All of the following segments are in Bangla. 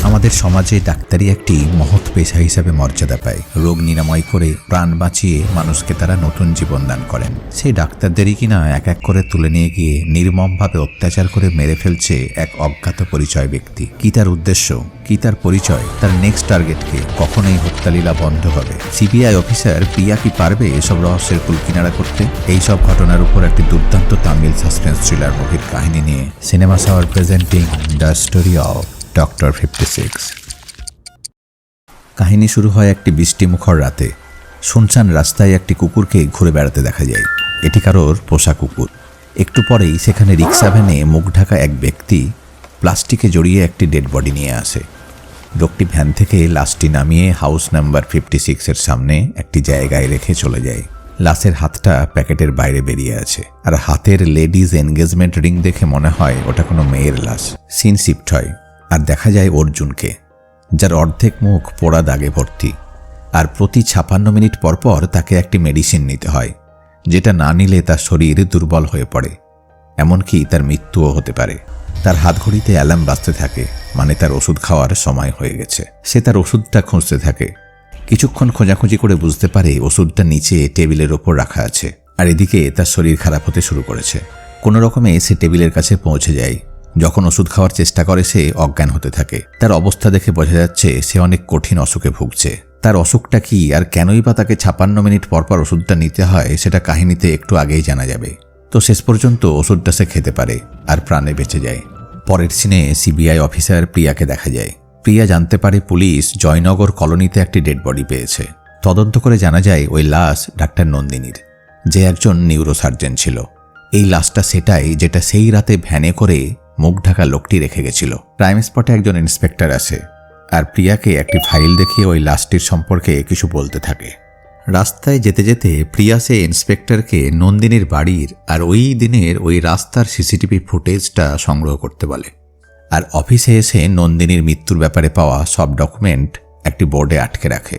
আমাদের সমাজে ডাক্তারি একটি মহৎ পেশা হিসাবে মর্যাদা পায়। রোগ নিরাময় করে প্রাণ বাঁচিয়ে মানুষকে তারা নতুন জীবন দান করেন। সেই ডাক্তারদেরই কিনা এক এক করে তুলে নিয়ে গিয়ে নির্মমভাবে অত্যাচার করে মেরে ফেলছে এক অজ্ঞাত পরিচয় ব্যক্তি। কি তার উদ্দেশ্য, কি তার পরিচয়, তার নেক্সট টার্গেটকে? কখনোই হত্যালীলা বন্ধ হবে? সিবিআই অফিসার প্রিয়া কি পারবে এসব রহস্যের কুলকিনারা করতে? এইসব ঘটনার উপর একটি দুর্দান্ত তামিল সাসপেন্স থ্রিলার মুভির কাহিনী নিয়ে সিনেমা সাওয়ার presenting the story of doctor 56। কাহিনী শুরু হয় একটি বৃষ্টিমুখর রাতে। শুনশান রাস্তায় একটি কুকুরকে ঘুরে বেড়াতে দেখা যায়। এটি কারোর পোষা কুকুর। একটু পরেই সেখানে রিক্সা ভ্যানে মুখ ঢাকা এক ব্যক্তি প্লাস্টিকে জড়িয়ে একটি ডেড বডি নিয়ে আসে। লোকটি ভ্যান থেকে লাশটি নামিয়ে হাউস নাম্বার 56-এর সামনে একটি জায়গায় রেখে চলে যায়। লাশের হাতটা প্যাকেটের বাইরে বেরিয়ে আছে, আর হাতের লেডিজ এনগেজমেন্ট রিং দেখে মনে হয় ওটা কোনো মেয়ের লাশ। সিন শিফট হয়, আর দেখা যায় অর্জুনকে, যার অর্ধেক মুখ পোড়া দাগে ভর্তি। আর প্রতি 56 মিনিট পরপর তাকে একটি মেডিসিন নিতে হয়, যেটা না নিলে তার শরীর দুর্বল হয়ে পড়ে, এমনকি তার মৃত্যুও হতে পারে। তার হাতঘড়িতে অ্যালার্ম বাজতে থাকে, মানে তার ওষুধ খাওয়ার সময় হয়ে গেছে। সে তার ওষুধটা খুঁজতে থাকে। কিছুক্ষণ খোঁজাখুঁজি করে বুঝতে পারে ওষুধটা নিচে টেবিলের ওপর রাখা আছে। আর এদিকে তার শরীর খারাপ হতে শুরু করেছে। কোনো রকমে সে টেবিলের কাছে পৌঁছে যায়। যখন ওষুধ খাওয়ার চেষ্টা করে সে অজ্ঞান হতে থাকে। তার অবস্থা দেখে বোঝা যাচ্ছে সে অনেক কঠিন অসুখে ভুগছে। তার অসুখটা কি আর কেনই বা তাকে 56 মিনিট পরপর ওষুধটা নিতে হয়, সেটা কাহিনীতে একটু আগেই জানা যাবে। তো শেষ পর্যন্ত ওষুধটা সে খেতে পারে আর প্রাণে বেঁচে যায়। পরের সিনে সিবিআই অফিসার প্রিয়াকে দেখা যায়। প্রিয়া জানতে পারে পুলিশ জয়নগর কলোনিতে একটি ডেড বডি পেয়েছে। তদন্ত করে জানা যায় ওই লাশ ডাক্তার নন্দিনীর, যে একজন নিউরোসার্জন ছিল। এই লাশটা সেটাই যেটা সেই রাতে ভ্যানে করে মুখ ঢাকা লোকটি রেখে গেছিল। ক্রাইম স্পটে একজন ইন্সপেক্টর আসে, আর প্রিয়াকে একটি ফাইল দেখিয়ে ওই লাশটির সম্পর্কে কিছু বলতে থাকে। রাস্তায় যেতে যেতে প্রিয়া সে ইন্সপেক্টরকে নন্দিনীর বাড়ির আর ওই দিনের ওই রাস্তার সিসিটিভি ফুটেজটা সংগ্রহ করতে বলে। আর অফিসে এসে নন্দিনীর মৃত্যুর ব্যাপারে পাওয়া সব ডকুমেন্ট একটি বোর্ডে আটকে রাখে।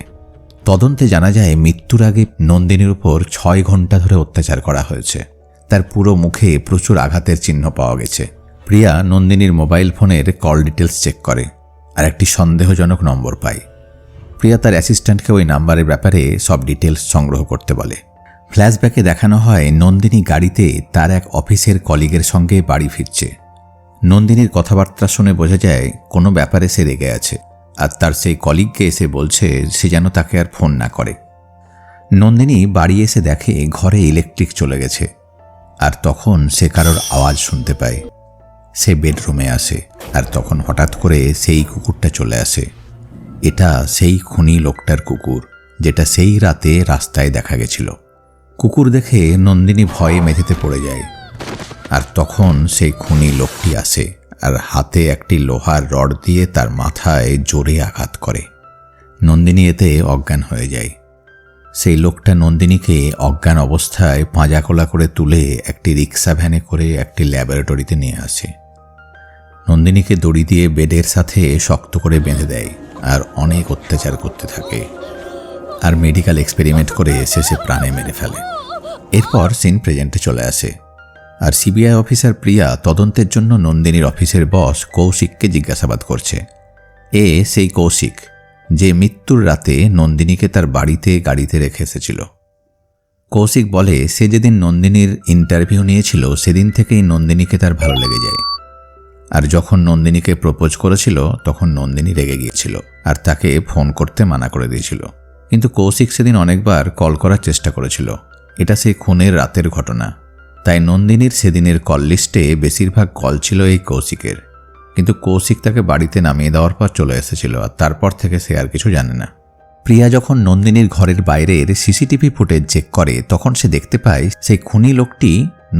তদন্তে জানা যায় মৃত্যুর আগে নন্দিনীর উপর 6 ঘন্টা ধরে অত্যাচার করা হয়েছে। তার পুরো মুখে প্রচুর আঘাতের চিহ্ন পাওয়া গেছে। প্রিয়া নন্দিনীর মোবাইল ফোনের কল ডিটেলস চেক করে আর একটি সন্দেহজনক নম্বর পায়। প্রিয়া তার অ্যাসিস্ট্যান্টকে ওই নাম্বারের ব্যাপারে সব ডিটেলস সংগ্রহ করতে বলে। ফ্ল্যাশব্যাকে দেখানো হয় নন্দিনী গাড়িতে তার এক অফিসের কলিগের সঙ্গে বাড়ি ফিরছে। নন্দিনীর কথাবার্তা শুনে বোঝা যায় কোনো ব্যাপারে সে রেগে আছে, আর তার সেই কলিগকে এসে বলছে সে যেন তাকে আর ফোন না করে। নন্দিনী বাড়ি এসে দেখে ঘরে ইলেকট্রিক চলে গেছে, আর তখন সে কারোর আওয়াজ শুনতে পায়। সে বেডরুমে আসে, আর তখন হঠাৎ করে সেই কুকুরটা চলে আসে। এটা সেই খুনি লোকটার কুকুর, যেটা সেই রাতে রাস্তায় দেখা গেছিল। কুকুর দেখে নন্দিনী ভয়ে মেঝেতে পড়ে যায়। আর তখন সেই খুনি লোকটি আসে আর হাতে একটি লোহার রড দিয়ে তার মাথায় জোরে আঘাত করে। নন্দিনী এতে অজ্ঞান হয়ে যায়। সেই লোকটা নন্দিনীকে অজ্ঞান অবস্থায় পাঁজাকোলা করে তুলে একটি রিক্সা ভ্যানে করে একটি ল্যাবরেটরিতে নিয়ে আসে। নন্দিনীকে দড়ি দিয়ে বেডের সাথে শক্ত করে বেঁধে দেয় আর অনেক অত্যাচার করতে থাকে, আর মেডিকেল এক্সপেরিমেন্ট করে শেষে প্রাণে মেরে ফেলে। এরপর সিন প্রেজেন্টে চলে আসে, আর সিবিআই অফিসার প্রিয়া তদন্তের জন্য নন্দিনীর অফিসের বস কৌশিককে জিজ্ঞাসাবাদ করছে। সেই কৌশিক যে মৃত্যুর রাতে নন্দিনীকে তার বাড়িতে গাড়িতে রেখে এসেছিল। কৌশিক বলে সে যেদিন নন্দিনীর ইন্টারভিউ নিয়েছিল সেদিন থেকেই নন্দিনীকে তার ভালো লেগে যায়। আর যখন নন্দিনীকে প্রপোজ করেছিল তখন নন্দিনী রেগে গিয়েছিল আর তাকে ফোন করতে মানা করে দিয়েছিল। কিন্তু কৌশিক সেদিন অনেকবার কল করার চেষ্টা করেছিল। এটা সেই খুনের রাতের ঘটনা, তাই নন্দিনীর সেদিনের কল লিস্টে বেশিরভাগ কল ছিল এই কৌশিকের। কিন্তু কৌশিক তাকে বাড়িতে নামিয়ে দেওয়ার পর চলে এসেছিল, আর তারপর থেকে সে আর কিছু জানে না। প্রিয়া যখন নন্দিনীর ঘরের বাইরের সিসিটিভি ফুটেজ চেক করে তখন সে দেখতে পায় সেই খুনি লোকটি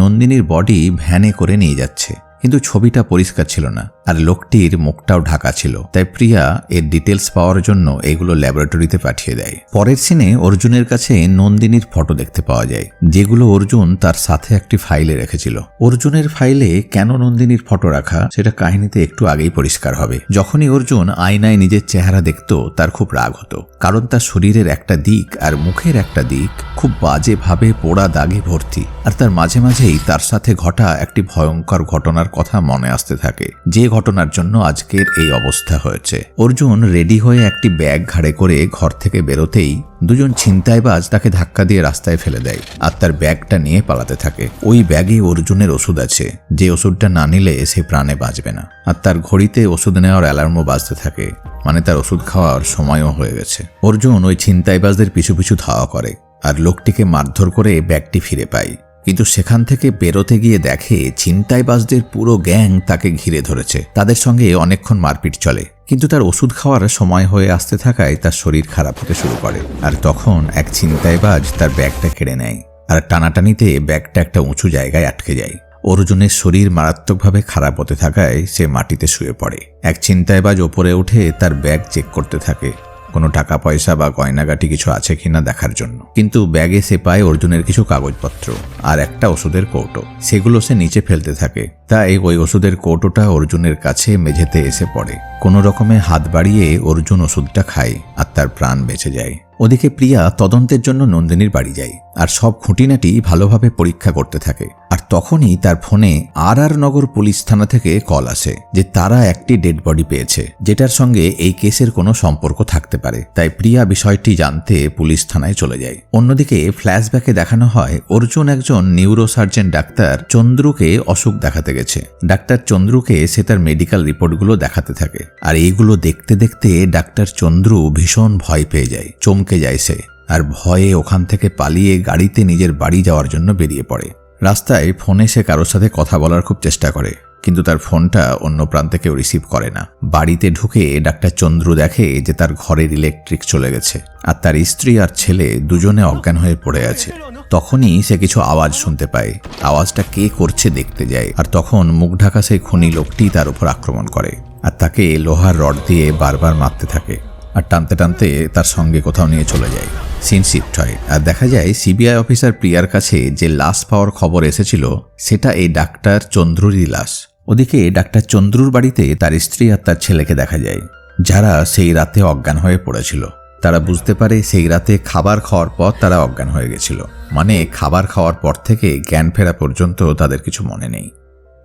নন্দিনীর বডি ভ্যানে করে নিয়ে যাচ্ছে, কিন্তু ছবিটা পরিষ্কার ছিল না, আর লোকটির মুখটাও ঢাকা ছিল। তাই প্রিয়া এর ডিটেলস পাওয়ার জন্য এগুলো ল্যাবরেটরিতে পাঠিয়ে দেয়। পরের সিনে অর্জুনের কাছে নন্দিনীর ফটো দেখতে পাওয়া যায়, যেগুলো অর্জুন তার সাথে একটি ফাইলে রেখেছিল। অর্জুনের ফাইলে কেন নন্দিনীর ফটো রাখা সেটা কাহিনীতে একটু আগেই পরিষ্কার হবে। যখনই অর্জুন আয়নায় নিজের চেহারা দেখত তার খুব রাগ হতো, কারণ তার শরীরের একটা দিক আর মুখের একটা দিক খুব বাজেভাবে পোড়া দাগে ভর্তি, আর তার মাঝে মাঝেই তার সাথে ঘটা একটি ভয়ঙ্কর ঘটনার কথা মনে আসতে থাকে, যে ঘটনার জন্য আজকের এই অবস্থা হয়েছে। অর্জুন রেডি হয়ে একটি ব্যাগ ঘাড়ে করে ঘর থেকে বেরোতেই দুজন ছিনতাইবাজ তাকে ধাক্কা দিয়ে রাস্তায় ফেলে দেয় আর তার ব্যাগটা নিয়ে পালাতে থাকে। ওই ব্যাগে অর্জুনের ওষুধ আছে, যে ওষুধটা না নিলে সে প্রাণে বাঁচবে না। আর তার ঘড়িতে ওষুধ নেওয়ার অ্যালার্মও বাজতে থাকে, মানে তার ওষুধ খাওয়ার সময়ও হয়ে গেছে। অর্জুন ওই ছিনতাইবাজদের পিছু পিছু ধাওয়া করে আর লোকটিকে মারধর করে ব্যাগটি ফিরে পায়। কিন্তু সেখান থেকে বেরোতে গিয়ে দেখে ছিনতাইবাজদের পুরো গ্যাং তাকে ঘিরে ধরেছে। তাদের সঙ্গে অনেকক্ষণ মারপিট চলে, কিন্তু তার ওষুধ খাওয়ার সময় হয়ে আসতে থাকায় তার শরীর খারাপ হতে শুরু করে। আর তখন এক ছিনতাইবাজ তার ব্যাগটা কেড়ে নেয় আর টানাটানিতে ব্যাগটা একটা উঁচু জায়গায় আটকে যায়। অর্জুনের শরীর মারাত্মকভাবে খারাপ হতে থাকায় সে মাটিতে শুয়ে পড়ে। এক ছিনতাইবাজ ওপরে উঠে তার ব্যাগ চেক করতে থাকে, কোনো টাকা পয়সা বা গয়নাগাটি কিছু আছে কিনা দেখার জন্য। কিন্তু ব্যাগে সে পায় অর্জুনের কিছু কাগজপত্র আর একটা ওষুধের কৌটো। সেগুলো সে নিচে ফেলতে থাকে, তাই ওই ওষুধের কৌটোটা অর্জুনের কাছে মেঝেতে এসে পড়ে। কোনো রকমে হাত বাড়িয়ে অর্জুন ওষুধটা খায় আর তার প্রাণ বেঁচে যায়। ওদিকে প্রিয়া তদন্তের জন্য নন্দিনীর বাড়ি যায় আর সব খুঁটিনাটি ভালোভাবে পরীক্ষা করতে থাকে। আর তখনই তার ফোনে আর নগর পুলিশ থানা থেকে কল আসে যে তারা একটি ডেড বডি পেয়েছে, যেটার সঙ্গে এই কেসের কোনো সম্পর্ক থাকতে পারে। তাই প্রিয়া বিষয়টি জানতে পুলিশ থানায় চলে যায়। অন্যদিকে ফ্ল্যাশব্যাকে দেখানো হয় অর্জুন একজন নিউরোসার্জন ডাক্তার চন্দ্রুকে অসুখ দেখাতে গেছে। ডাক্তার চন্দ্রুকে সে তার মেডিকেল রিপোর্টগুলো দেখাতে থাকে। আর এইগুলো দেখতে দেখতে ডাক্তার চন্দ্রু ভীষণ ভয় পেয়ে যায়, চমকে যায় সে, আর ভয়ে ওখান থেকে পালিয়ে গাড়িতে নিজের বাড়ি যাওয়ার জন্য বেরিয়ে পড়ে। রাস্তায় ফোনে সে কারোর সাথে কথা বলার খুব চেষ্টা করে, কিন্তু তার ফোনটা অন্য প্রান্ত কেউ রিসিভ করে না। বাড়িতে ঢুকে ডাক্তার চন্দ্রু দেখে যে তার ঘরের ইলেকট্রিক চলে গেছে আর তার স্ত্রী আর ছেলে দুজনে অজ্ঞান হয়ে পড়ে আছে। তখনই সে কিছু আওয়াজ শুনতে পায়। আওয়াজটা কে করছে দেখতে যায়, আর তখন মুখ ঢাকা সেই খুনি লোকটি তার উপর আক্রমণ করে আর তাকে লোহার রড দিয়ে বারবার মারতে থাকে আর টানতে টানতে তার সঙ্গে কোথাও নিয়ে চলে যায়। সিন শিফট হয় আর দেখা যায় সিবিআই অফিসার প্রিয়ার কাছে যে লাশ পাওয়ার খবর এসেছিল সেটা এই ডাক্তার চন্দ্রুরই লাশ। ওদিকে ডাক্তার চন্দ্রুর বাড়িতে তার স্ত্রী আর তার ছেলেকে দেখা যায়, যারা সেই রাতে অজ্ঞান হয়ে পড়েছিল। তারা বুঝতে পারে সেই রাতে খাবার খাওয়ার পর তারা অজ্ঞান হয়ে গেছিল, মানে খাবার খাওয়ার পর থেকে জ্ঞান ফেরা পর্যন্ত তাদের কিছু মনে নেই।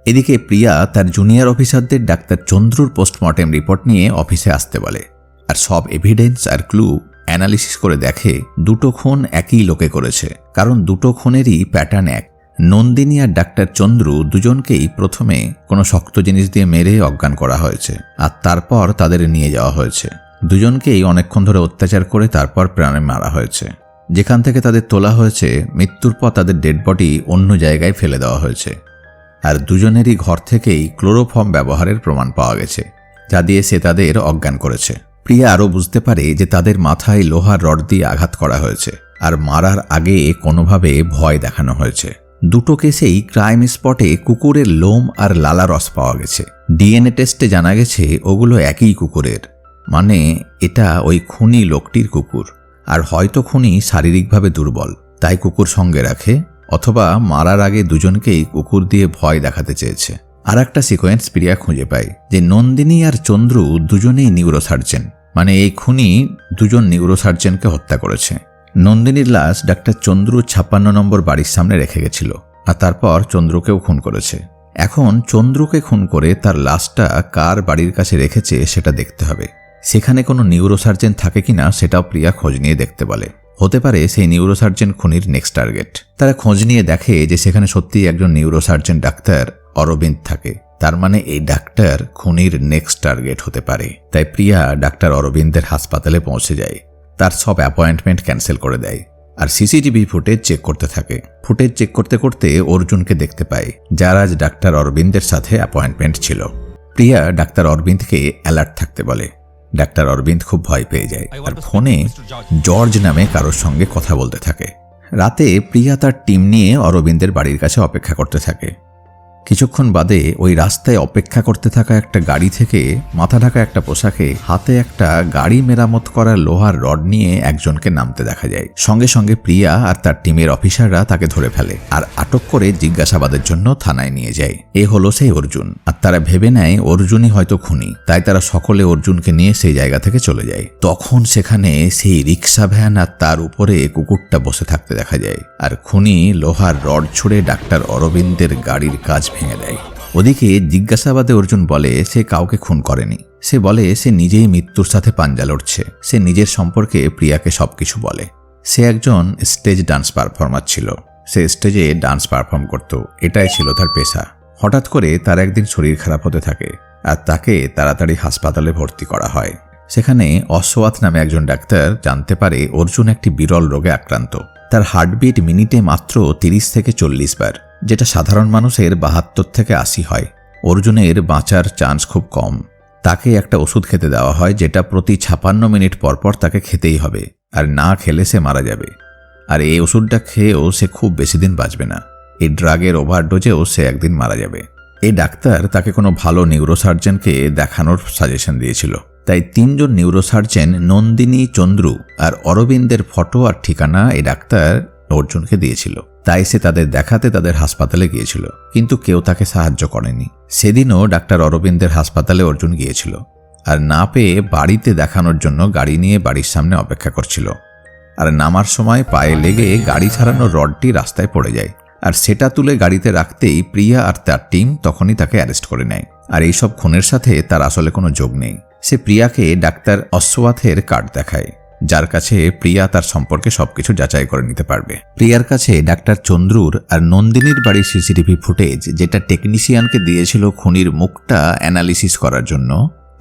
এদিকে প্রিয়া তার জুনিয়র অফিসারদের ডাক্তার চন্দ্রুর পোস্টমর্টেম রিপোর্ট নিয়ে অফিসে আসতে বলে আর সব এভিডেন্স আর ক্লু অ্যানালিসিস করে দেখে দুটো খুন একই লোকে করেছে, কারণ দুটো খুনেরই প্যাটার্ন এক। নন্দিনী আর ডাক্তার চন্দ্রু দুজনকেই প্রথমে কোনো শক্ত জিনিস দিয়ে মেরে অজ্ঞান করা হয়েছে আর তারপর তাদের নিয়ে যাওয়া হয়েছে। দুজনকেই অনেকক্ষণ ধরে অত্যাচার করে তারপর প্রাণে মারা হয়েছে। যেখান থেকে তাদের তোলা হয়েছে মৃত্যুর পর তাদের ডেড বডি অন্য জায়গায় ফেলে দেওয়া হয়েছে। আর দুজনেরই ঘর থেকেই ক্লোরোফর্ম ব্যবহারের প্রমাণ পাওয়া গেছে, যা দিয়ে সে তাদের অজ্ঞান করেছে। প্রিয়া আরও বুঝতে পারে যে তাদের মাথায় লোহার রড দিয়ে আঘাত করা হয়েছে আর মারার আগে কোনোভাবে ভয় দেখানো হয়েছে। দুটো কেসেই ক্রাইম স্পটে কুকুরের লোম আর লালা রস পাওয়া গেছে। ডিএনএ টেস্টে জানা গেছে ওগুলো একই কুকুরের, মানে এটা ওই খুনি লোকটির কুকুর। আর হয়তো খুনি শারীরিকভাবে দুর্বল, তাই কুকুর সঙ্গে রাখে, অথবা মারার আগে দুজনকেই কুকুর দিয়ে ভয় দেখাতে চেয়েছে। আর একটা সিকোয়েন্স প্রিয়া খুঁজে পায় যে নন্দিনী আর চন্দ্রু দুজনেই নিউরোসার্জন, মানে এই খুনি দুজন নিউরোসার্জনকে হত্যা করেছে। নন্দিনীর লাশ ডাক্তার চন্দ্রু 56 নম্বর বাড়ির সামনে রেখে গেছিল আর তারপর চন্দ্রুকেও খুন করেছে। এখন চন্দ্রুকে খুন করে তার লাশটা কার বাড়ির কাছে রেখেছে সেটা দেখতে হবে। সেখানে কোনো নিউরোসার্জন থাকে কিনা সেটাও প্রিয়া খোঁজ নিয়ে দেখতে বলে। হতে পারে সেই নিউরোসার্জন খুনির নেক্সট টার্গেট। তারা খোঁজ নিয়ে দেখে যে সেখানে সত্যিই একজন নিউরোসার্জন ডাক্তার অরবিন্দ থাকে, তার মানে এই ডাক্তার খুনির নেক্সট টার্গেট হতে পারে। তাই প্রিয়া ডাক্তার অরবিন্দের হাসপাতালে পৌঁছে যায়, তার সব অ্যাপয়েন্টমেন্ট ক্যান্সেল করে দেয় আর সিসিটিভি ফুটেজ চেক করতে থাকে। ফুটেজ চেক করতে করতে অর্জুনকে দেখতে পায়, যার আজ ডাক্তার অরবিন্দের সাথে অ্যাপয়েন্টমেন্ট ছিল। প্রিয়া ডাক্তার অরবিন্দকে অ্যালার্ট থাকতে বলে। ডাক্তার অরবিন্দ খুব ভয় পেয়ে যায় আর ফোনে জর্জ নামে কারোর সঙ্গে কথা বলতে থাকে। রাতে প্রিয়া তার টিম নিয়ে অরবিন্দের বাড়ির কাছে অপেক্ষা করতে থাকে। কিছুক্ষণ বাদে ওই রাস্তায় অপেক্ষা করতে থাকা একটা গাড়ি থেকে মাথা ঢাকা একটা পোশাকে হাতে একটা গাড়ি মেরামত করা লোহার রড নিয়ে একজনকে নামতে দেখা যায়। সঙ্গে সঙ্গে প্রিয়া আর তার টিমের অফিসাররা তাকে ধরে ফেলে আর আটক করে জিজ্ঞাসাবাদের জন্য থানায় নিয়ে যায়। এ হলো সেই অর্জুন, আর তারা ভেবে নেয় অর্জুনই হয়তো খুনি, তাই তারা সকলে অর্জুনকে নিয়ে সেই জায়গা থেকে চলে যায়। তখন সেখানে সেই রিক্সা ভ্যান আর তার উপরে কুকুরটা বসে থাকতে দেখা যায়, আর খুনি লোহার রড ছুঁড়ে ডাক্তার অরবিন্দের গাড়ির কাজ ভেঙে দেয়। ওদিকে জিজ্ঞাসাবাদে অর্জুন বলে সে কাউকে খুন করেনি। সে বলে সে নিজেই মৃত্যুর সাথে পাঞ্জা লড়ছে। সে নিজের সম্পর্কে প্রিয়াকে সবকিছু বলে। সে একজন স্টেজ ডান্স পারফর্মার ছিল। সে স্টেজে ডান্স পারফর্ম করত, এটাই ছিল তার পেশা। হঠাৎ করে তার একদিন শরীর খারাপ হতে থাকে আর তাকে তাড়াতাড়ি হাসপাতালে ভর্তি করা হয়। সেখানে অশ্বথ নামে একজন ডাক্তার জানতে পারে অর্জুন একটি বিরল রোগে আক্রান্ত। তার হার্টবিট মিনিটে মাত্র 30 থেকে 40 বার, যেটা সাধারণ মানুষের 72 থেকে 80 হয়। অর্জুনের বাঁচার চান্স খুব কম। তাকে একটা ওষুধ খেতে দেওয়া হয় যেটা প্রতি 56 মিনিট পরপর তাকে খেতেই হবে, আর না খেলে সে মারা যাবে। আর এই ওষুধটা খেয়েও সে খুব বেশি দিন বাঁচবে না। এই ড্রাগের ওভারডোজেও সে একদিন মারা যাবে। এই ডাক্তার তাকে কোনো ভালো নিউরোসার্জনকে দেখানোর সাজেশন দিয়েছিল। তাই 3 জন নিউরোসার্জন নন্দিনী, চন্দ্রু আর অরবিন্দের ফটো আর ঠিকানা এই ডাক্তার অর্জুনকে দিয়েছিল। তাই সে তাদের দেখাতে তাদের হাসপাতালে গিয়েছিল, কিন্তু কেউ তাকে সাহায্য করেনি। সেদিনও ডাক্তার অরবিন্দের হাসপাতালে অর্জুন গিয়েছিল, আর না পেয়ে বাড়িতে দেখানোর জন্য গাড়ি নিয়ে বাড়ির সামনে অপেক্ষা করছিল। আর নামার সময় পায়ে লেগে গাড়ি ছাড়ানোর রডটি রাস্তায় পড়ে যায়, আর সেটা তুলে গাড়িতে রাখতেই প্রিয়া আর তার টিম তখনই তাকে অ্যারেস্ট করে নেয়। আর এইসব খুনের সাথে তার আসলে কোনো যোগ নেই। সে প্রিয়াকে ডাক্তার অশ্বথের কার্ড দেখায়, যার কাছে প্রিয়া তার সম্পর্কে সবকিছু যাচাই করে নিতে পারবে। প্রিয়ার কাছে ডাক্তার চন্দ্রুর আর নন্দিনীর বাড়ির সিসিটিভি ফুটেজ, যেটা টেকনিশিয়ানকে দিয়েছিল খুনির মুখটা অ্যানালিসিস করার জন্য,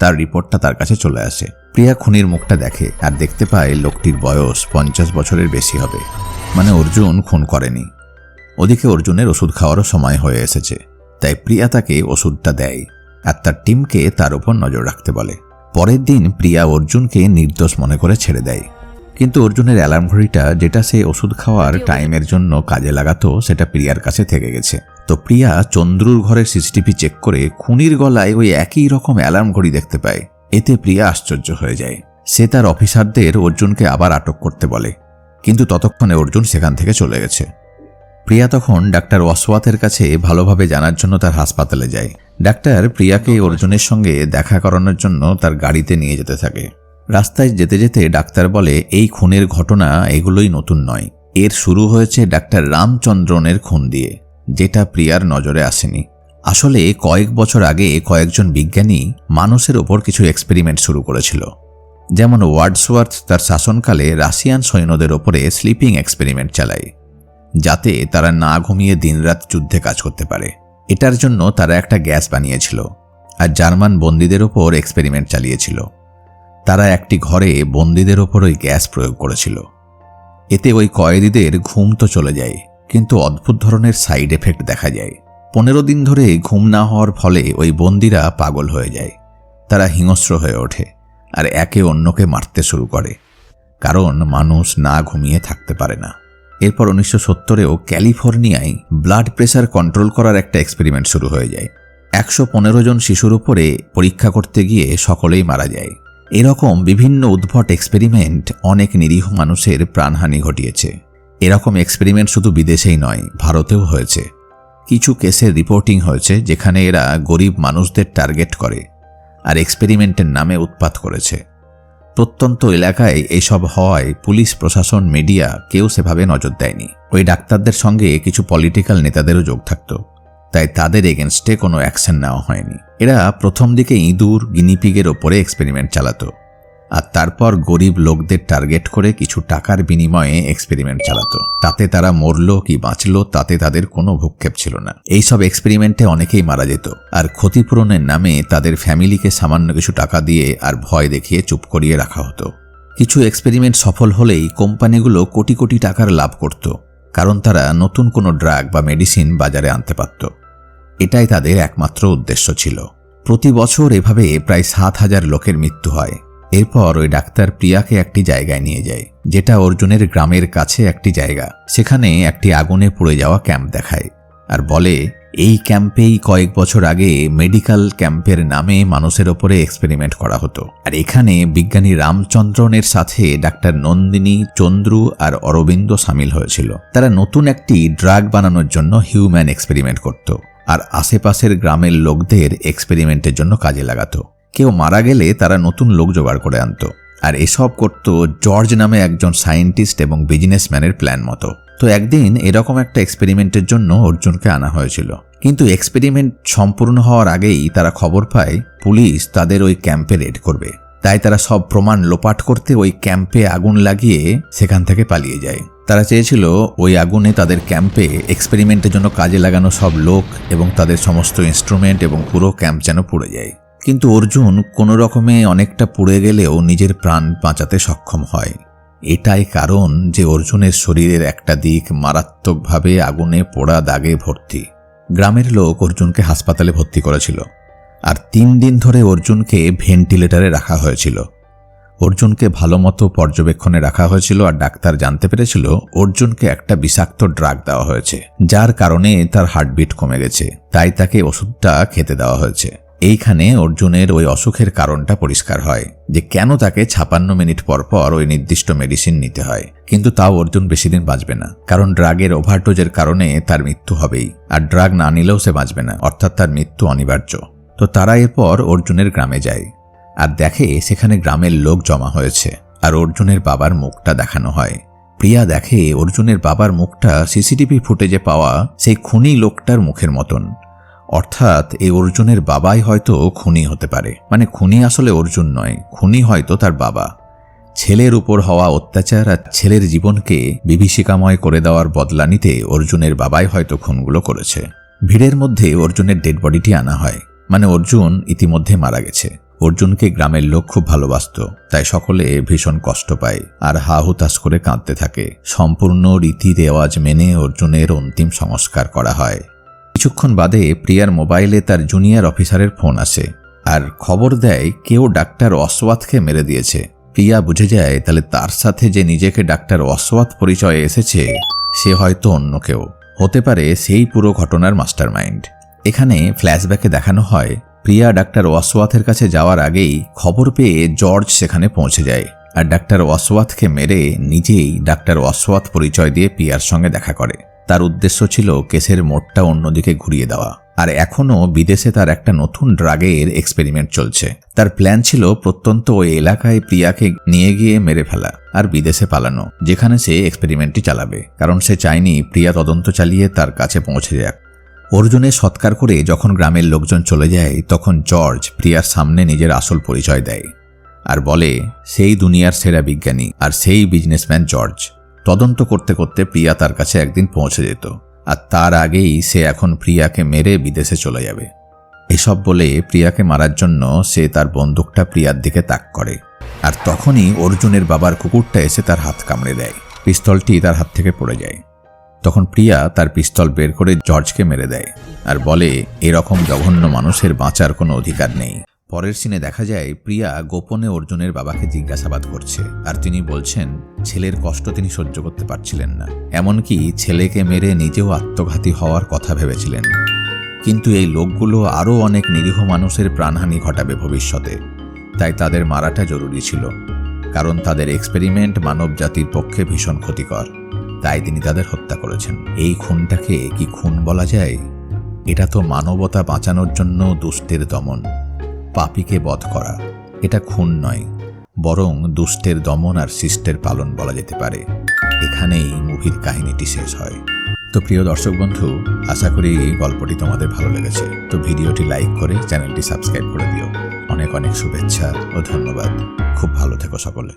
তার রিপোর্টটা তার কাছে চলে আসে। প্রিয়া খুনির মুখটা দেখে আর দেখতে পায় লোকটির বয়স 50 বছরের বেশি হবে, মানে অর্জুন খুন করেনি। ওদিকে অর্জুনের ওষুধ খাওয়ারও সময় হয়ে এসেছে, তাই প্রিয়া তাকে ওষুধটা দেয় আর তার টিমকে তার উপর নজর রাখতে বলে। পরের দিন প্রিয়া অর্জুনকে নির্দোষ মনে করে ছেড়ে দেয়, কিন্তু অর্জুনের অ্যালার্ম ঘড়িটা, যেটা সে ওষুধ খাওয়ার টাইমের জন্য কাজে লাগাতো, সেটা প্রিয়ার কাছে থেকে গেছে। তো প্রিয়া চন্দ্রুর ঘরের সিসিটিভি চেক করে খুনির গলায় ওই একই রকম অ্যালার্ম ঘড়ি দেখতে পায়। এতে প্রিয়া আশ্চর্য হয়ে যায়। সে তার অফিসারদের অর্জুনকে আবার আটক করতে বলে, কিন্তু ততক্ষণে অর্জুন সেখান থেকে চলে গেছে। প্রিয়া তখন ডাক্তার অশ্বথের কাছে ভালোভাবে জানার জন্য তার হাসপাতালে যায়। ডাক্তার প্রিয়াকে অর্জুনের সঙ্গে দেখা করানোর জন্য তার গাড়িতে নিয়ে যেতে থাকে। রাস্তায় যেতে যেতে ডাক্তার বলে, এই খুনের ঘটনা এগুলোই নতুন নয়। এর শুরু হয়েছে ডাক্তার রামচন্দ্রনের খুন দিয়ে, যেটা প্রিয়ার নজরে আসেনি। আসলে কয়েক বছর আগে কয়েকজন বিজ্ঞানী মানুষের ওপর কিছু এক্সপেরিমেন্ট শুরু করেছিল। যেমন ওয়ার্ডসওয়ার্থ তার শাসনকালে রাশিয়ান সৈন্যদের ওপরে স্লিপিং এক্সপেরিমেন্ট চালায়, যাতে তারা না ঘুমিয়ে দিনরাত যুদ্ধে কাজ করতে পারে। এটার জন্য তারা একটা গ্যাস বানিয়েছিল, আর জার্মান বন্দীদের ওপর এক্সপেরিমেন্ট চালিয়েছিল। তারা একটি ঘরে বন্দীদের ওপর ওই গ্যাস প্রয়োগ করেছিল। এতে ওই কয়েদিদের ঘুম তো চলে যায়, কিন্তু অদ্ভুত ধরনের সাইড এফেক্ট দেখা যায়। 15 দিন ধরে ঘুম না হওয়ার ফলে ওই বন্দীরা পাগল হয়ে যায়। তারা হিংস্র হয়ে ওঠে আর একে অন্যকে মারতে শুরু করে, কারণ মানুষ না ঘুমিয়ে থাকতে পারে না। এরপর 1970-এও ক্যালিফোর্নিয়ায় ব্লাড প্রেসার কন্ট্রোল করার একটা এক্সপেরিমেন্ট শুরু হয়ে যায়। 115 জন শিশুর উপরে পরীক্ষা করতে গিয়ে সকলেই মারা যায়। এরকম বিভিন্ন উদ্ভট এক্সপেরিমেন্ট অনেক নিরীহ মানুষের প্রাণহানি ঘটিয়েছে। এরকম এক্সপেরিমেন্ট শুধু বিদেশেই নয়, ভারতেও হয়েছে। কিছু কেসের রিপোর্টিং হয়েছে যেখানে এরা গরিব মানুষদের টার্গেট করে আর এক্সপেরিমেন্টের নামে উৎপাত করেছে। প্রত্যন্ত এলাকায় এসব হওয়ায় পুলিশ প্রশাসন, মিডিয়া কেউ সেভাবে নজর দেয়নি। ওই ডাক্তারদের সঙ্গে কিছু পলিটিক্যাল নেতাদেরও যোগ থাকত, তাই তাদের এগেনস্টে কোনো অ্যাকশন নেওয়া হয়নি। এরা প্রথম দিকে ইঁদুর, গিনিপিগের ওপরে এক্সপেরিমেন্ট চালাতো, আর তারপর গরিব লোকদের টার্গেট করে কিছু টাকার বিনিময়ে এক্সপেরিমেন্ট চালাতো। তাতে তারা মরল কি বাঁচল তাতে তাদের কোনো ভ্রুক্ষেপ ছিল না। এইসব এক্সপেরিমেন্টে অনেকেই মারা যেত, আর ক্ষতিপূরণের নামে তাদের ফ্যামিলিকে সামান্য কিছু টাকা দিয়ে আর ভয় দেখিয়ে চুপ করিয়ে রাখা হতো। কিছু এক্সপেরিমেন্ট সফল হলেই কোম্পানিগুলো কোটি কোটি টাকার লাভ করত, কারণ তারা নতুন কোনো ড্রাগ বা মেডিসিন বাজারে আনতে পারত। এটাই তাদের একমাত্র উদ্দেশ্য ছিল। প্রতি বছর এভাবে প্রায় 7,000 লোকের মৃত্যু হয়। এরপর ওই ডাক্তার প্রিয়াকে একটি জায়গায় নিয়ে যায়, যেটা অর্জুনের গ্রামের কাছে একটি জায়গা। সেখানে একটি আগুনে পুড়ে যাওয়া ক্যাম্প দেখায় আর বলে, এই ক্যাম্পেই কয়েক বছর আগে মেডিকেল ক্যাম্পের নামে মানুষের ওপরে এক্সপেরিমেন্ট করা হতো। আর এখানে বিজ্ঞানী রামচন্দ্রনের সাথে ডাক্তার নন্দিনী, চন্দ্রু আর অরবিন্দ সামিল হয়েছিল। তারা নতুন একটি ড্রাগ বানানোর জন্য হিউম্যান এক্সপেরিমেন্ট করত, আর আশেপাশের গ্রামের লোকদের এক্সপেরিমেন্টের জন্য কাজে লাগাতো। কেউ মারা গেলে তারা নতুন লোক জোগাড় করে আনত। আর এসব করত জর্জ নামে একজন সায়েন্টিস্ট এবং বিজনেসম্যানের প্ল্যান মতো। তো একদিন এরকম একটা এক্সপেরিমেন্টের জন্য অর্জুনকে আনা হয়েছিল। কিন্তু এক্সপেরিমেন্ট সম্পূর্ণ হওয়ার আগেই তারা খবর পায় পুলিশ তাদের ওই ক্যাম্পে রেড করবে। তাই তারা সব প্রমাণ লোপাট করতে ওই ক্যাম্পে আগুন লাগিয়ে সেখান থেকে পালিয়ে যায়। তারা চেয়েছিল ওই আগুনে তাদের ক্যাম্পে এক্সপেরিমেন্টের জন্য কাজে লাগানো সব লোক এবং তাদের সমস্ত ইনস্ট্রুমেন্ট এবং পুরো ক্যাম্প যেন পুড়ে যায়। কিন্তু অর্জুন কোনো রকমে অনেকটা পুড়ে গেলেও নিজের প্রাণ বাঁচাতে সক্ষম হয়। এটাই কারণ যে অর্জুনের শরীরের একটা দিক মারাত্মকভাবে আগুনে পোড়া দাগে ভর্তি। গ্রামের লোক অর্জুনকে হাসপাতালে ভর্তি করেছিল আর 3 দিন ধরে অর্জুনকে ভেন্টিলেটরে রাখা হয়েছিল। অর্জুনকে ভালোমতো পর্যবেক্ষণে রাখা হয়েছিল আর ডাক্তার জানতে পেরেছিল অর্জুনকে একটা বিষাক্ত ড্রাগ দেওয়া হয়েছে, যার কারণে তার হার্টবিট কমে গেছে। তাই তাকে ওষুধটা খেতে দেওয়া হয়েছে। এইখানে অর্জুনের ওই অসুখের কারণটা পরিষ্কার হয় যে কেন তাকে 56 মিনিট পর পর ওই নির্দিষ্ট মেডিসিন নিতে হয়। কিন্তু তাও অর্জুন বেশি দিন বাঁচবে না, কারণ ড্রাগের ওভারডোজের কারণে তার মৃত্যু হবেই। আর ড্রাগ না নিলেও সে বাঁচবে না, অর্থাৎ তার মৃত্যু অনিবার্য। তো তারা এরপর অর্জুনের গ্রামে যায় আর দেখে সেখানে গ্রামের লোক জমা হয়েছে আর অর্জুনের বাবার মুখটা দেখানো হয়। প্রিয়া দেখে অর্জুনের বাবার মুখটা সিসিটিভি ফুটেজে পাওয়া সেই খুনি লোকটার মুখের মতন। অর্থাৎ এই অর্জুনের বাবাই হয়তো খুনি হতে পারে। মানে খুনি আসলে অর্জুন নয়, খুনি হয়তো তার বাবা। ছেলের উপর হওয়া অত্যাচার আর ছেলের জীবনকে বিভীষিকাময় করে দেওয়ার বদলা নিতে অর্জুনের বাবাই হয়তো খুনগুলো করেছে। ভিড়ের মধ্যে অর্জুনের ডেড বডিটি আনা হয়। মানে অর্জুন ইতিমধ্যে মারা গেছে। অর্জুনকে গ্রামের লোক খুব ভালোবাসত, তাই সকলে ভীষণ কষ্ট পায় আর হা হুতাশ করে কাঁদতে থাকে। সম্পূর্ণ রীতি রেওয়াজ মেনে অর্জুনের অন্তিম সংস্কার করা হয়। কিছুক্ষণ বাদে প্রিয়ার মোবাইলে তার জুনিয়র অফিসারের ফোন আসে আর খবর দেয় কেউ ডাক্তার অসওয়াতকে মেরে দিয়েছে। প্রিয়া বুঝে যায় তাহলে তার সাথে যে নিজেকে ডাক্তার অসওয়াত পরিচয়ে এসেছে সে হয়তো অন্য কেউ হতে পারে, সেই পুরো ঘটনার মাস্টারমাইন্ড। এখানে ফ্ল্যাশব্যাকে দেখানো হয় প্রিয়া ডাক্তার ওয়াসওয়াথের কাছে যাওয়ার আগেই খবর পেয়ে জর্জ সেখানে পৌঁছে যায় আর ডাক্তার ওয়াসওয়াথকে মেরে নিজেই ডাক্তার ওয়াসওয়াথ পরিচয় দিয়ে প্রিয়ার সঙ্গে দেখা করে। তার উদ্দেশ্য ছিল কেসের মোড়টা অন্যদিকে ঘুরিয়ে দেওয়া। আর এখনও বিদেশে তার একটা নতুন ড্রাগের এক্সপেরিমেন্ট চলছে। তার প্ল্যান ছিল প্রত্যন্ত ওই এলাকায় প্রিয়াকে নিয়ে গিয়ে মেরে ফেলা আর বিদেশে পালানো, যেখানে সে এক্সপেরিমেন্টটি চালাবে, কারণ সে চায়নি প্রিয়া তদন্ত চালিয়ে তার কাছে পৌঁছে যাক। অর্জুনের সৎকার করে যখন গ্রামের লোকজন চলে যায় তখন জর্জ প্রিয়ার সামনে নিজের আসল পরিচয় দেয় আর বলে সেই দুনিয়ার সেরা বিজ্ঞানী আর সেই বিজনেসম্যান জর্জ। তদন্ত করতে করতে প্রিয়া তার কাছে একদিন পৌঁছে যেত আর তার আগেই সে এখন প্রিয়াকে মেরে বিদেশে চলে যাবে। এসব বলে প্রিয়াকে মারার জন্য সে তার বন্দুকটা প্রিয়ার দিকে তাক করে আর তখনই অর্জুনের বাবার কুকুরটা এসে তার হাত কামড়ে দেয়। পিস্তলটি তার হাত থেকে পড়ে যায়। তখন প্রিয়া তার পিস্তল বের করে জর্জকে মেরে দেয় আর বলে এরকম জঘন্য মানুষের বাঁচার কোনো অধিকার নেই। পরের সিনে দেখা যায় প্রিয়া গোপনে অর্জুনের বাবাকে জিজ্ঞাসাবাদ করছে আর তিনি বলছেন ছেলের কষ্ট তিনি সহ্য করতে পারছিলেন না, এমনকি ছেলেকে মেরে নিজেও আত্মঘাতী হওয়ার কথা ভেবেছিলেন। কিন্তু এই লোকগুলো আরও অনেক নিরীহ মানুষের প্রাণহানি ঘটাবে ভবিষ্যতে, তাই তাদের মারাটা জরুরি ছিল, কারণ তাদের এক্সপেরিমেন্ট মানব জাতির পক্ষে ভীষণ ক্ষতিকর। তাই তিনি তাদের হত্যা করেছেন। এই খুনটাকে কি খুন বলা যায়? এটা তো মানবতা বাঁচানোর জন্য দুষ্টের দমন, পাপীকে বধ করা। এটা খুন নয়, বরং দুষ্টের দমন আর শিষ্টের পালন বলা যেতে পারে। এখানেই মুভির কাহিনীটি শেষ হয়। তো প্রিয় দর্শক বন্ধু, আশা করি এই গল্পটি তোমাদের ভালো লেগেছে। তো ভিডিওটি লাইক করে চ্যানেলটি সাবস্ক্রাইব করে দিও। অনেক অনেক শুভেচ্ছা ও ধন্যবাদ। খুব ভালো থেকো সকলে।